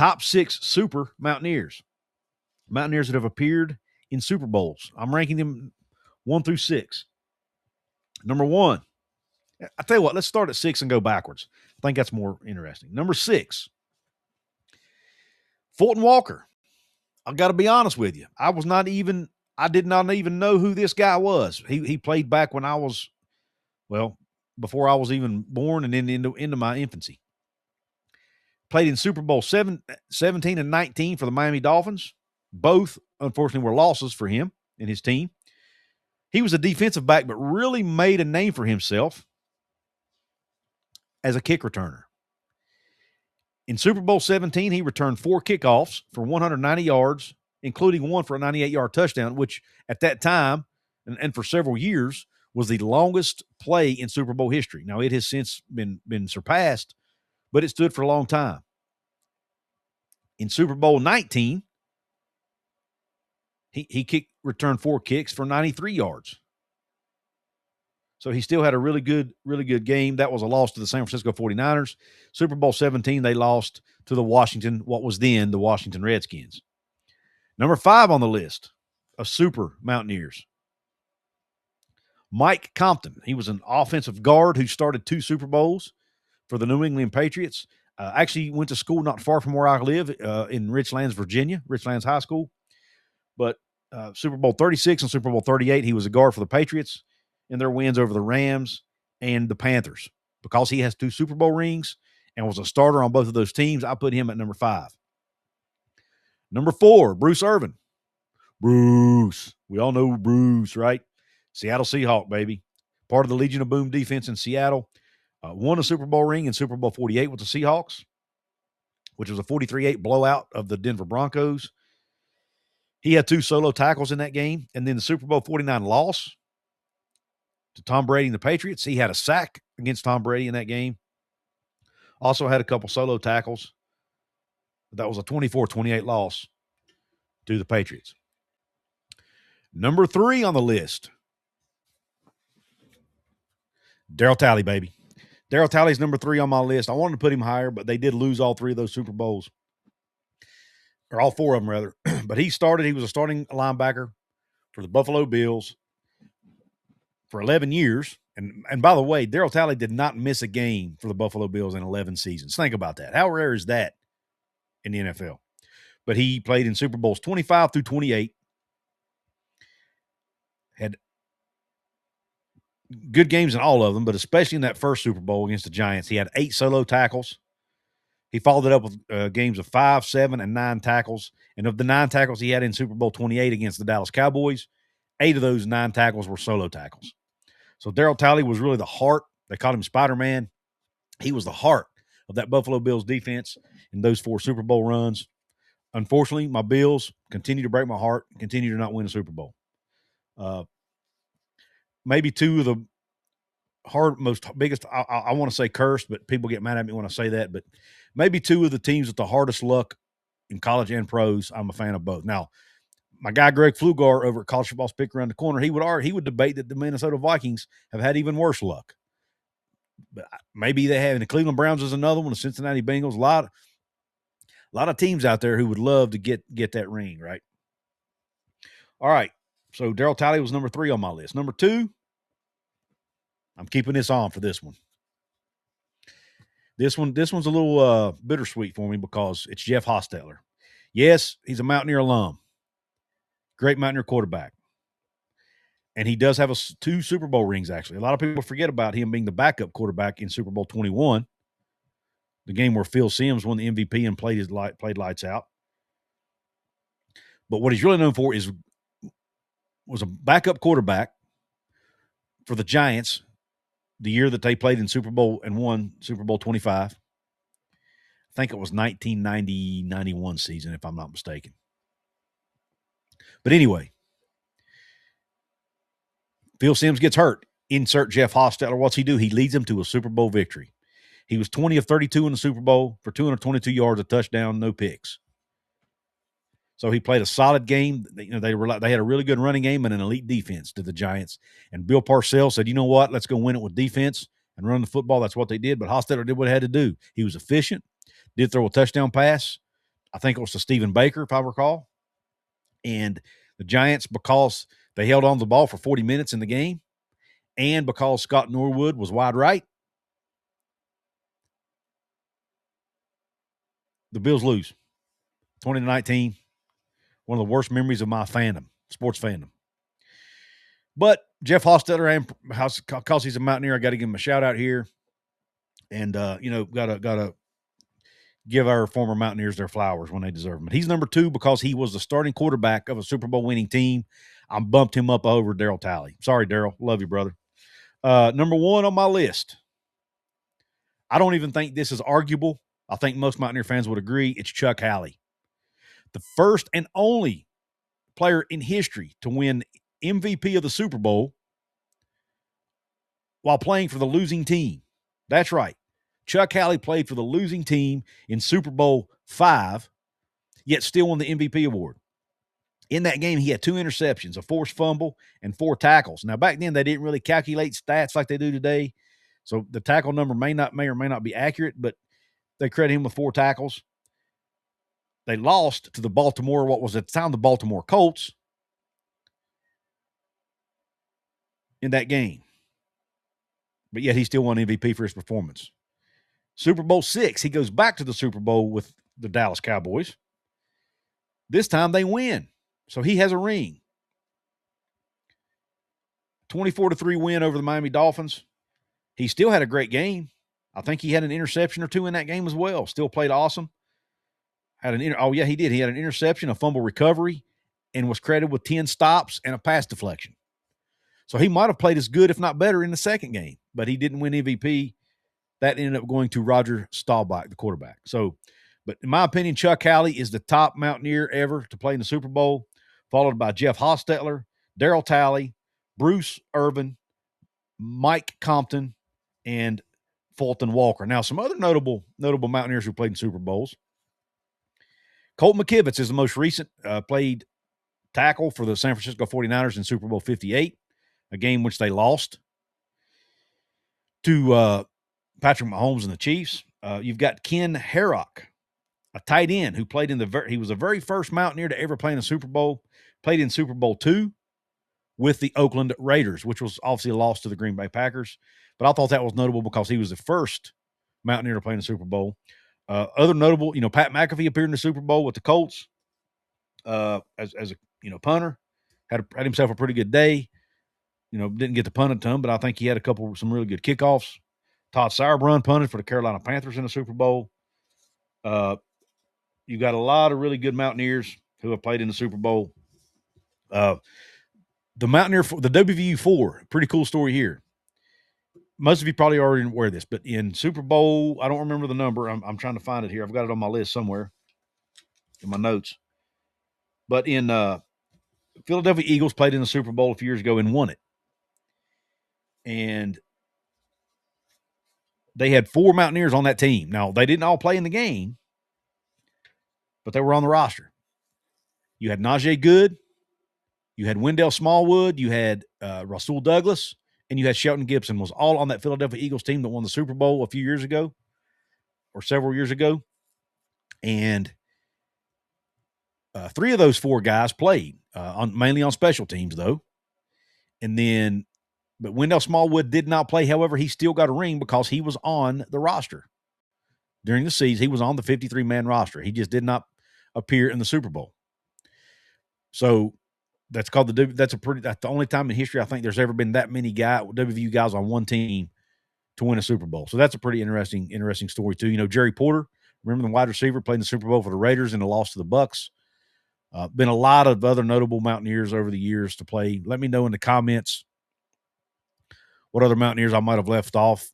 top 6 Super Mountaineers. Mountaineers that have appeared in Super Bowls. I'm ranking them 1 through 6. Number 1. I tell you what, let's start at 6 and go backwards. I think that's more interesting. Number 6. Fulton Walker. I've got to be honest with you. I did not even know who this guy was. He played back when I was, before I was even born and into my infancy. Played in Super Bowl 17 and 19 for the Miami Dolphins. Both, unfortunately, were losses for him and his team. He was a defensive back, but really made a name for himself as a kick returner. In Super Bowl 17, he returned 4 kickoffs for 190 yards, including one for a 98-yard touchdown, which at that time and for several years was the longest play in Super Bowl history. Now, it has since been surpassed, but it stood for a long time. In Super Bowl 19, he returned 4 kicks for 93 yards. So he still had a really good game. That was a loss to the San Francisco 49ers. Super Bowl 17, they lost to what was then the Washington Redskins. Number 5 on the list of Super Mountaineers, Mike Compton. He was an offensive guard who started 2 Super Bowls for the New England Patriots. Actually went to school not far from where I live in Richlands, Virginia, Richlands High School. But Super Bowl 36 and Super Bowl 38, he was a guard for the Patriots in their wins over the Rams and the Panthers. Because he has 2 Super Bowl rings and was a starter on both of those teams, I put him at number 5. Number 4, Bruce Irvin. Bruce. We all know Bruce, right? Seattle Seahawk, baby. Part of the Legion of Boom defense in Seattle. Won a Super Bowl ring in Super Bowl 48 with the Seahawks, which was a 43-8 blowout of the Denver Broncos. He had 2 solo tackles in that game. And then the Super Bowl 49 loss to Tom Brady and the Patriots, he had a sack against Tom Brady in that game. Also had a couple solo tackles. That was a 24-28 loss to the Patriots. Number 3 on the list, Darryl Talley, baby. Darryl Talley's number 3 on my list. I wanted to put him higher, but they did lose all 3 of those Super Bowls. Or all 4 of them, rather. But he was a starting linebacker for the Buffalo Bills for 11 years. And by the way, Darryl Talley did not miss a game for the Buffalo Bills in 11 seasons. Think about that. How rare is that in the NFL? But he played in Super Bowls 25 through 28. Had good games in all of them, but especially in that first Super Bowl against the Giants. He had 8 solo tackles. He followed it up with games of 5, 7, and 9 tackles. And of the 9 tackles he had in Super Bowl 28 against the Dallas Cowboys, 8 of those 9 tackles were solo tackles. So Darryl Talley was really the heart. They called him Spider-Man. He was the heart of that Buffalo Bills defense in those 4 Super Bowl runs. Unfortunately, my Bills continue to break my heart, continue to not win a Super Bowl. Maybe 2 of the biggest, I want to say cursed, but people get mad at me when I say that, but maybe 2 of the teams with the hardest luck in college and pros, I'm a fan of both. Now, my guy Greg Flugar over at College Football Speak Around the Corner, he would debate that the Minnesota Vikings have had even worse luck. But maybe they have, and the Cleveland Browns is another one, the Cincinnati Bengals, a lot of teams out there who would love to get that ring, right? All right, so Darryl Talley was number 3 on my list. Number 2, I'm keeping this on for this one. This one's a little bittersweet for me because it's Jeff Hostetler. Yes, he's a Mountaineer alum. Great Mountaineer quarterback. And he does have 2 Super Bowl rings, actually. A lot of people forget about him being the backup quarterback in Super Bowl 21, the game where Phil Simms won the MVP and played lights out. But what he's really known for was a backup quarterback for the Giants the year that they played in Super Bowl and won Super Bowl 25. I think it was 1990-91 season, if I'm not mistaken. But anyway, Phil Simms gets hurt. Insert Jeff Hostetler. What's he do? He leads them to a Super Bowl victory. He was 20 of 32 in the Super Bowl for 222 yards, a touchdown, no picks. So he played a solid game. They had a really good running game and an elite defense to the Giants. And Bill Parcells said, you know what? Let's go win it with defense and run the football. That's what they did. But Hostetler did what he had to do. He was efficient, did throw a touchdown pass I think it was to Stephen Baker, if I recall. And the Giants, because they held on to the ball for 40 minutes in the game, and because Scott Norwood was wide right, the Bills lose 20-19. One of the worst memories of my fandom, sports fandom. But Jeff Hostetler, because he's a Mountaineer, I got to give him a shout out here. And, got to give our former Mountaineers their flowers when they deserve them. But he's number 2 because he was the starting quarterback of a Super Bowl winning team. I bumped him up over Darryl Talley. Sorry, Darryl. Love you, brother. Number 1 on my list. I don't even think this is arguable. I think most Mountaineer fans would agree. It's Chuck Howley. The first and only player in history to win MVP of the Super Bowl while playing for the losing team. That's right. Chuck Howley played for the losing team in Super Bowl V, yet still won the MVP award. In that game, he had 2 interceptions, a forced fumble, and 4 tackles. Now, back then, they didn't really calculate stats like they do today, so the tackle number may or may not be accurate, but they credit him with 4 tackles. They lost to what was at the time the Baltimore Colts in that game. But yet he still won MVP for his performance. Super Bowl VI, he goes back to the Super Bowl with the Dallas Cowboys. This time they win. So he has a ring. 24-3 win over the Miami Dolphins. He still had a great game. I think he had an interception or 2 in that game as well. Still played awesome. He did. He had an interception, a fumble recovery, and was credited with 10 stops and a pass deflection. So he might have played as good, if not better, in the second game, but he didn't win MVP. That ended up going to Roger Staubach, the quarterback. So, but in my opinion, Chuck Howley is the top Mountaineer ever to play in the Super Bowl, followed by Jeff Hostetler, Darryl Talley, Bruce Irvin, Mike Compton, and Fulton Walker. Now, some other notable Mountaineers who played in Super Bowls. Colt McKivitz is the most recent, played tackle for the San Francisco 49ers in Super Bowl 58, a game which they lost to Patrick Mahomes and the Chiefs. You've got Ken Herrock, a tight end who played he was the very first Mountaineer to ever play in a Super Bowl, played in Super Bowl II with the Oakland Raiders, which was obviously a loss to the Green Bay Packers. But I thought that was notable because he was the first Mountaineer to play in the Super Bowl. Other notable, Pat McAfee appeared in the Super Bowl with the Colts as a punter. Had himself a pretty good day. Didn't get to punt a ton, but I think he had some really good kickoffs. Todd Sauerbrunn punted for the Carolina Panthers in the Super Bowl. You've got a lot of really good Mountaineers who have played in the Super Bowl. The Mountaineer, the WVU 4, pretty cool story here. Most of you probably already aware of this, but in Super Bowl, I don't remember the number. I'm trying to find it here. I've got it on my list somewhere in my notes. But in Philadelphia Eagles played in the Super Bowl a few years ago and won it. And they had 4 Mountaineers on that team. Now, they didn't all play in the game, but they were on the roster. You had Najee Good, you had Wendell Smallwood, you had Rasul Douglas, and you had Shelton Gibson, was all on that Philadelphia Eagles team that won the Super Bowl a few years ago or several years ago. And 3 of those 4 guys played, mainly on special teams, though. But Wendell Smallwood did not play. However, he still got a ring because he was on the roster. During the season, he was on the 53-man roster. He just did not appear in the Super Bowl. So that's the only time in history I think there's ever been that many WVU guys on one team to win a Super Bowl. So that's a pretty interesting story too. Jerry Porter, remember the wide receiver, played in the Super Bowl for the Raiders and a loss to the Bucs. Been a lot of other notable Mountaineers over the years to play. Let me know in the comments what other Mountaineers I might have left off